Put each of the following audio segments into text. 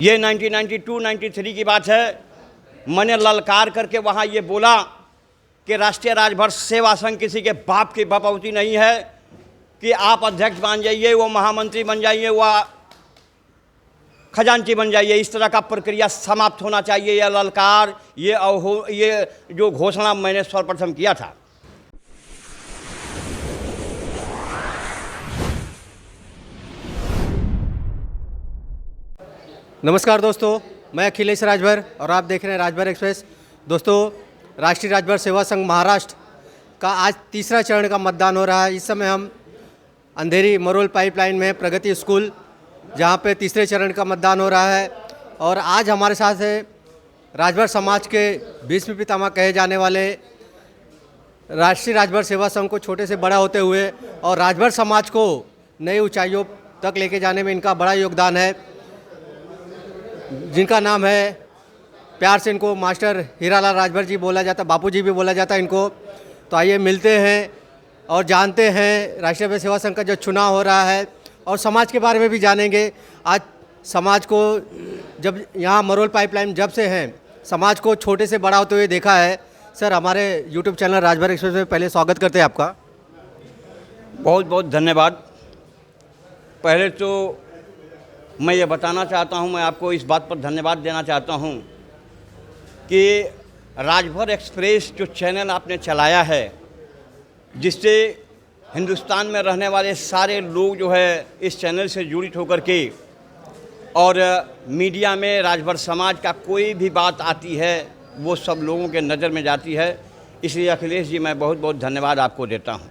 ये 1992-93 की बात है। मैंने ललकार करके वहाँ ये बोला कि राष्ट्रीय राजभर सेवा संघ किसी के बाप की बपौती नहीं है कि आप अध्यक्ष बन जाइए, वो महामंत्री बन जाइए, वह खजांची बन जाइए। इस तरह का प्रक्रिया समाप्त होना चाहिए। यह ललकार, ये जो घोषणा मैंने सर्वप्रथम किया था। नमस्कार दोस्तों, मैं अखिलेश राजभर और आप देख रहे हैं राजभर एक्सप्रेस। दोस्तों, राष्ट्रीय राजभर सेवा संघ महाराष्ट्र का आज तीसरा चरण का मतदान हो रहा है। इस समय हम अंधेरी मरोल पाइपलाइन में प्रगति स्कूल, जहां पे तीसरे चरण का मतदान हो रहा है। और आज हमारे साथ है राजभर समाज के भीष्म पितामह कहे जाने वाले राष्ट्रीय राजभर सेवा संघ को छोटे से बड़ा होते हुए और राजभर समाज को नई ऊंचाइयों तक लेके जाने में इनका बड़ा योगदान है, जिनका नाम है, प्यार से इनको मास्टर हीरालाल राजभर जी बोला जाता, बापू जी भी बोला जाता है इनको। तो आइए मिलते हैं और जानते हैं राष्ट्रीय राजभर सेवा संघ का जो चुनाव हो रहा है और समाज के बारे में भी जानेंगे। आज समाज को, जब यहाँ मरोल पाइपलाइन जब से हैं, समाज को छोटे से बड़ा होते हुए देखा है। सर, हमारे यूट्यूब चैनल राजभर एक्सप्रेस में पहले स्वागत करते हैं आपका। बहुत बहुत धन्यवाद। पहले तो मैं ये बताना चाहता हूँ, मैं आपको इस बात पर धन्यवाद देना चाहता हूँ कि राजभर एक्सप्रेस जो चैनल आपने चलाया है, जिससे हिंदुस्तान में रहने वाले सारे लोग जो है इस चैनल से जुड़ित होकर के और मीडिया में राजभर समाज का कोई भी बात आती है वो सब लोगों के नज़र में जाती है। इसलिए अखिलेश जी, मैं बहुत बहुत धन्यवाद आपको देता हूँ।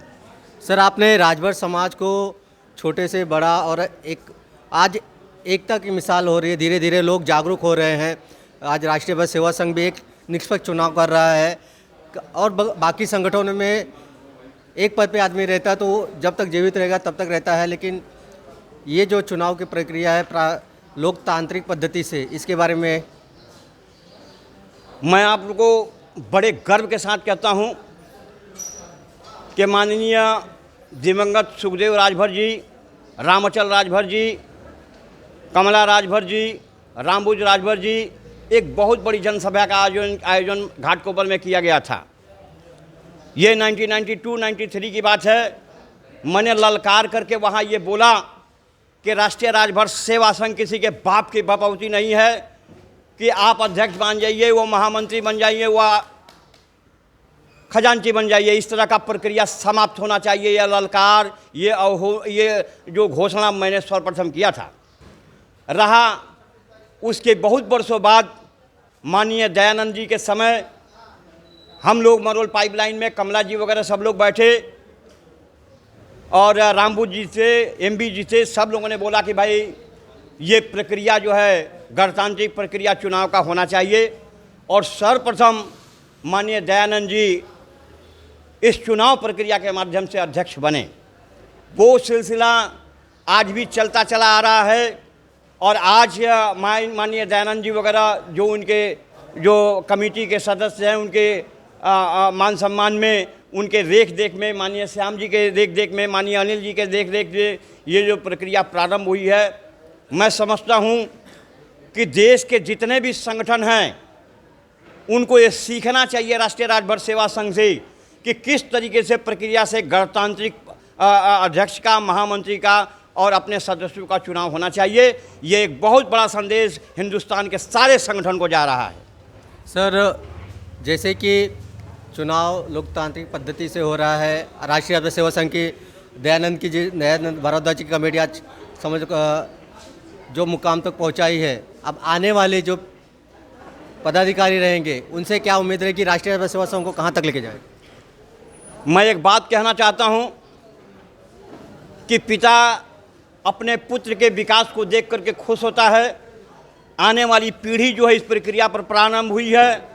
सर, आपने राजभर समाज को छोटे से बड़ा और आज एकता की मिसाल हो रही है। धीरे धीरे लोग जागरूक हो रहे हैं। आज राष्ट्रीय राजभर सेवा संघ भी एक निष्पक्ष चुनाव कर रहा है और बाकी संगठनों में एक पद पे आदमी रहता है तो जब तक जीवित रहेगा तब तक रहता है, लेकिन ये जो चुनाव की प्रक्रिया है लोकतांत्रिक पद्धति से, इसके बारे में मैं आप लोगों को बड़े गर्व के साथ कहता हूँ कि माननीय दिवंगत सुखदेव राजभर जी, रामचल राजभर जी, कमला राजभर जी, रामबुज राजभर जी, एक बहुत बड़ी जनसभा का आयोजन घाटकोपर में किया गया था। ये 1992-93 की बात है। मैंने ललकार करके वहाँ ये बोला कि राष्ट्रीय राजभर सेवा संघ किसी के बाप की बपौती नहीं है कि आप अध्यक्ष बन जाइए, वो महामंत्री बन जाइए, वह खजांची बन जाइए। इस तरह का प्रक्रिया समाप्त होना चाहिए। यह ललकार, ये जो घोषणा मैंने सर्वप्रथम किया था रहा। उसके बहुत वर्षों बाद माननीय दयानंद जी के समय हम लोग मरोल पाइपलाइन में, कमला जी वगैरह सब लोग बैठे और रामबू जी से, एमबी जी से, सब लोगों ने बोला कि भाई ये प्रक्रिया जो है गणतांत्रिक प्रक्रिया चुनाव का होना चाहिए। और सर्वप्रथम माननीय दयानंद जी इस चुनाव प्रक्रिया के माध्यम से अध्यक्ष बने। वो सिलसिला आज भी चलता चला आ रहा है और आज माननीय दयानंद जी वगैरह जो कमेटी के सदस्य हैं, उनके मान सम्मान में, उनके देख देख में, माननीय श्याम जी के देख देख में, माननीय अनिल जी के देख देख में ये जो प्रक्रिया प्रारंभ हुई है, मैं समझता हूँ कि देश के जितने भी संगठन हैं उनको ये सीखना चाहिए राष्ट्रीय राजभर सेवा संघ से कि किस तरीके से प्रक्रिया से गणतांत्रिक अध्यक्ष का, महामंत्री का और अपने सदस्यों का चुनाव होना चाहिए। ये एक बहुत बड़ा संदेश हिंदुस्तान के सारे संगठन को जा रहा है। सर, जैसे कि चुनाव लोकतांत्रिक पद्धति से हो रहा है, राष्ट्रीय राजभर सेवा संघ की दयानंद भारद्वाज की कमेटी आज समझ जो मुकाम तक पहुंचाई है, अब आने वाले जो पदाधिकारी रहेंगे उनसे क्या उम्मीद है कि राष्ट्रीय राजभर सेवा संघ को कहां तक लेके जाए? मैं एक बात कहना चाहता हूं कि पिता अपने पुत्र के विकास को देख करके खुश होता है। आने वाली पीढ़ी जो है इस प्रक्रिया पर प्रारंभ हुई है,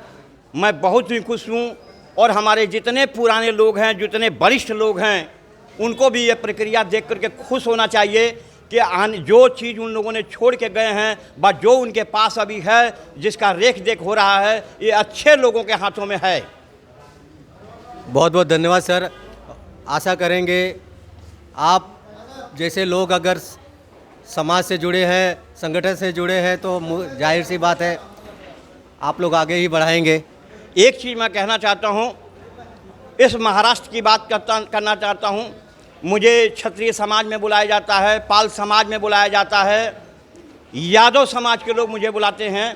मैं बहुत ही खुश हूं। और हमारे जितने पुराने लोग हैं, जितने वरिष्ठ लोग हैं, उनको भी ये प्रक्रिया देख करके खुश होना चाहिए कि जो चीज़ उन लोगों ने छोड़ के गए हैं व जो उनके पास अभी है, जिसका रेख देख हो रहा है, ये अच्छे लोगों के हाथों में है। बहुत बहुत धन्यवाद सर। आशा करेंगे आप जैसे लोग अगर समाज से जुड़े हैं, संगठन से जुड़े हैं तो जाहिर सी बात है आप लोग आगे ही बढ़ाएंगे। एक चीज़ मैं कहना चाहता हूँ, इस महाराष्ट्र की बात करना चाहता हूँ। मुझे क्षत्रिय समाज में बुलाया जाता है, पाल समाज में बुलाया जाता है, यादव समाज के लोग मुझे बुलाते हैं,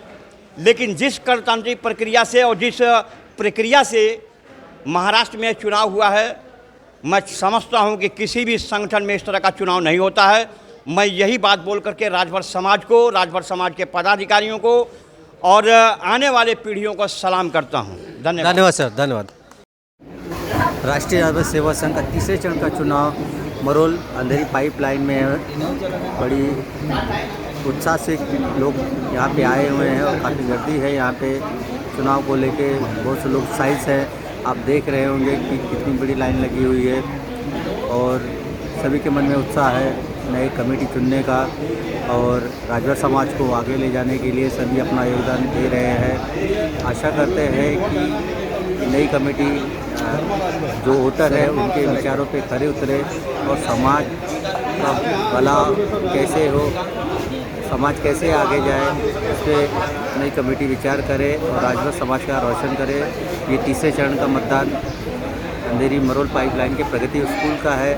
लेकिन जिस गणतांत्रिक प्रक्रिया से और जिस प्रक्रिया से महाराष्ट्र में चुनाव हुआ है, मैं समझता हूं कि किसी भी संगठन में इस तरह का चुनाव नहीं होता है। मैं यही बात बोल करके राजभर समाज को, राजभर समाज के पदाधिकारियों को और आने वाले पीढ़ियों को सलाम करता हूं। धन्यवाद। धन्यवाद सर, धन्यवाद। राष्ट्रीय राजभर सेवा संघ का तीसरे चरण का चुनाव मरोल अंधेरी पाइपलाइन में है। बड़ी उत्साह से लोग यहाँ पे आए हुए हैं और काफ़ी गर्दी है यहाँ पे चुनाव को लेके। बहुत से लोग साइज है, आप देख रहे होंगे कि कितनी बड़ी लाइन लगी हुई है और सभी के मन में उत्साह है नई कमेटी चुनने का और राजभर समाज को आगे ले जाने के लिए सभी अपना योगदान दे रहे हैं। आशा करते हैं कि नई कमेटी जो वोटर है उनके विचारों पे खरे उतरे और समाज का भला कैसे हो, समाज कैसे आगे जाए, इस पर नई कमेटी विचार करे और राजभर समाज का रोशन करे। ये तीसरे चरण का मतदान अंधेरी मरोल पाइपलाइन के प्रगति स्कूल का है,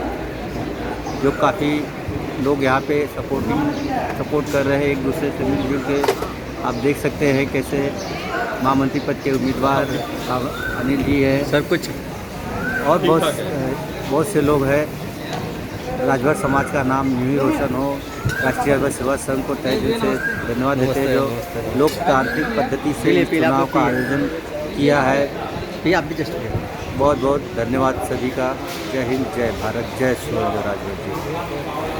जो काफ़ी लोग यहाँ पे सपोर्ट कर रहे हैं एक दूसरे से मिलजुल के। आप देख सकते हैं कैसे महामंत्री पद के उम्मीदवार अनिल जी हैं सर, कुछ और बहुत से लोग हैं। राजभर समाज का नाम यूँ ही रोशन हो। राष्ट्रीय राजभर सेवा संघ को तहे दिल से धन्यवाद देते हैं जो लोकतांत्रिक पद्धति से चुनाव का आयोजन किया है। ये आप भी जस्ट बहुत बहुत धन्यवाद सभी का। जय हिंद, जय भारत, जय श्री राजभर जी।